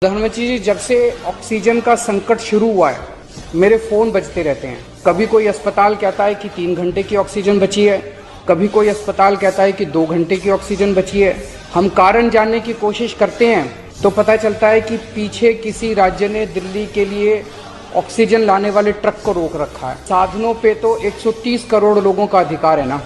प्रधानमंत्री जी, जब से ऑक्सीजन का संकट शुरू हुआ है मेरे फ़ोन बजते रहते हैं। कभी कोई अस्पताल कहता है कि 3 घंटे की ऑक्सीजन बची है, कभी कोई अस्पताल कहता है कि 2 घंटे की ऑक्सीजन बची है। हम कारण जानने की कोशिश करते हैं तो पता चलता है कि पीछे किसी राज्य ने दिल्ली के लिए ऑक्सीजन लाने वाले ट्रक को रोक रखा है। साधनों पे तो 130 करोड़ लोगों का अधिकार है ना।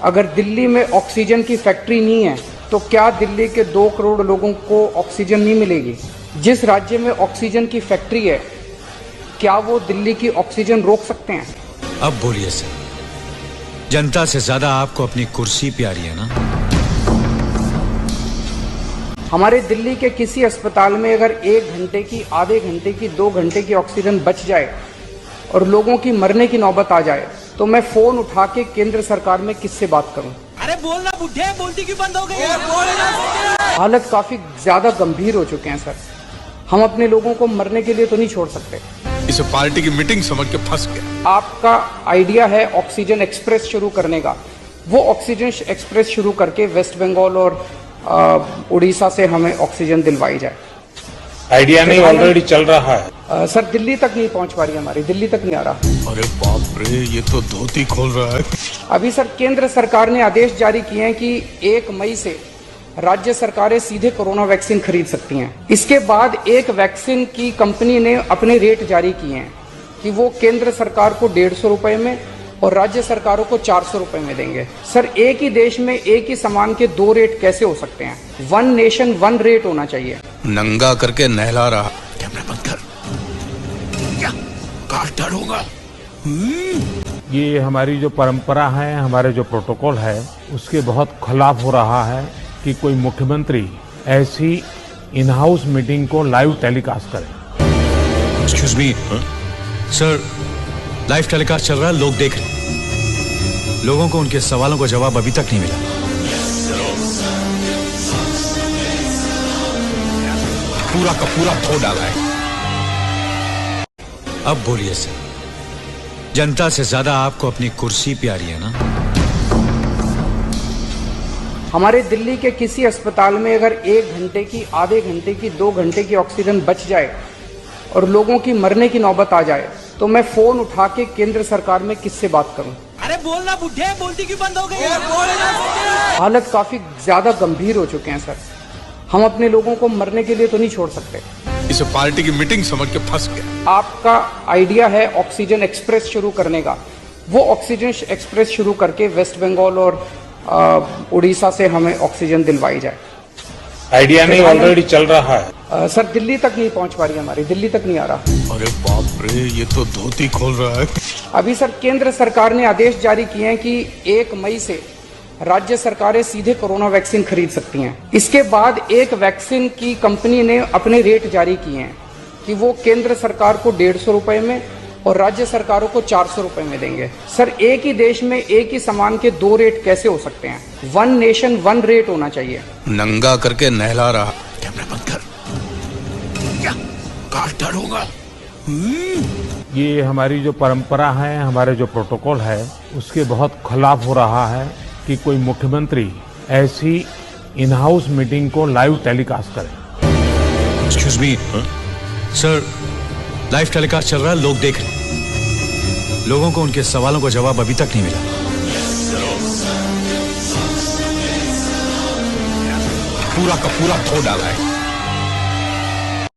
अगर दिल्ली में ऑक्सीजन की फैक्ट्री नहीं है तो क्या दिल्ली के 2 करोड़ लोगों को ऑक्सीजन नहीं मिलेगी? जिस राज्य में ऑक्सीजन की फैक्ट्री है, क्या वो दिल्ली की ऑक्सीजन रोक सकते हैं? अब बोलिए सर, जनता से ज्यादा आपको अपनी कुर्सी प्यारी है ना? हमारे दिल्ली के किसी अस्पताल में अगर 1 घंटे की, आधे घंटे की, 2 घंटे की ऑक्सीजन बच जाए और लोगों की मरने की नौबत आ जाए तो मैं फोन उठा के केंद्र सरकार में किससे बात करूं? अरे बोलना बुढ़े, बोलती क्यों बंद हो गई? हालत काफी ज्यादा गंभीर हो चुके हैं सर। हम अपने लोगों को मरने के लिए तो नहीं छोड़ सकते। इसे पार्टी की मीटिंग समझ के फंस गया। आपका आइडिया है ऑक्सीजन एक्सप्रेस शुरू करने का। वो ऑक्सीजन एक्सप्रेस शुरू करके वेस्ट बंगाल और उड़ीसा से हमें ऑक्सीजन दिलवाई जाए। आइडिया नहीं, ऑलरेडी चल रहा है। सर दिल्ली तक नहीं पहुंच पा रही है, हमारी दिल्ली तक नहीं आ रहा। अरे बाप रे, ये तो धोती खोल रहा है। अभी सर केंद्र सरकार ने आदेश जारी किए हैं कि 1 मई से राज्य सरकारें सीधे कोरोना वैक्सीन खरीद सकती हैं। इसके बाद एक वैक्सीन की कंपनी ने अपने रेट जारी किए हैं कि वो केंद्र सरकार को 150 रुपए में और राज्य सरकारों को 400 रुपए में देंगे। सर एक ही देश में एक ही सामान के 2 रेट कैसे हो सकते हैं? 1 नेशन 1 रेट होना चाहिए। नंगा करके नहला रहा। कैमरा बंद कर। क्या काट डालूंगा? ये हमारी जो परंपरा है, हमारे जो प्रोटोकॉल है, उसके बहुत खिलाफ हो रहा है कि कोई मुख्यमंत्री ऐसी इन हाउस मीटिंग को लाइव टेलीकास्ट करे। Excuse me sir, live telecast चल रहा है, लोग देख रहे हैं। लोगों को उनके सवालों का जवाब अभी तक नहीं मिला। पूरा का पूरा धो डाला है। अब बोलिए सर, जनता से ज्यादा आपको अपनी कुर्सी प्यारी है ना? हमारे दिल्ली के किसी अस्पताल में अगर 1 घंटे की, आधे घंटे की, 2 घंटे की ऑक्सीजन बच जाए और लोगों की मरने की नौबत आ जाए तो मैं फोन उठा के केंद्र सरकार में किससे बात करूं? अरे बोलना बुढ़े, बोलती क्यों बंद हो गई? हालत काफी ज्यादा गंभीर हो चुके हैं सर। हम अपने लोगों को मरने के लिए तो नहीं छोड़ सकते। इसे पार्टी की मीटिंग समझ के फंस गया। आपका आइडिया है ऑक्सीजन एक्सप्रेस शुरू करने का। वो ऑक्सीजन एक्सप्रेस शुरू करके वेस्ट बंगाल और उड़ीसा से हमें ऑक्सीजन दिलवाई जाए। आइडिया नहीं, ऑलरेडी चल रहा है। सर दिल्ली तक नहीं पहुंच पा रही है, हमारी दिल्ली तक नहीं आ रहा। अरे बाप रे, ये तो धोती खोल रहा है। अभी सर केंद्र सरकार ने आदेश जारी किए हैं कि 1 मई से राज्य सरकारें सीधे कोरोना वैक्सीन खरीद सकती हैं। इसके बाद एक वैक्सीन की कंपनी ने अपने रेट जारी किए हैं कि वो केंद्र सरकार को 150 रुपए में और राज्य सरकारों को 400 रुपए में देंगे। सर एक ही देश में एक ही सामान के 2 रेट कैसे हो सकते हैं? 1 नेशन 1 रेट होना चाहिए। नंगा करके नहला रहा। कैमरा बंद कर। क्या काट डालूंगा? ये हमारी जो परंपरा है, हमारे जो प्रोटोकॉल है, उसके बहुत खिलाफ हो रहा है कि कोई मुख्यमंत्री ऐसी इन हाउस मीटिंग को लाइव टेलीकास्ट करे। Excuse me sir, live telecast चल रहा है, लोग देख रहे हैं। लोगों को उनके सवालों का जवाब अभी तक नहीं मिला। पूरा का पूरा धो डाला है।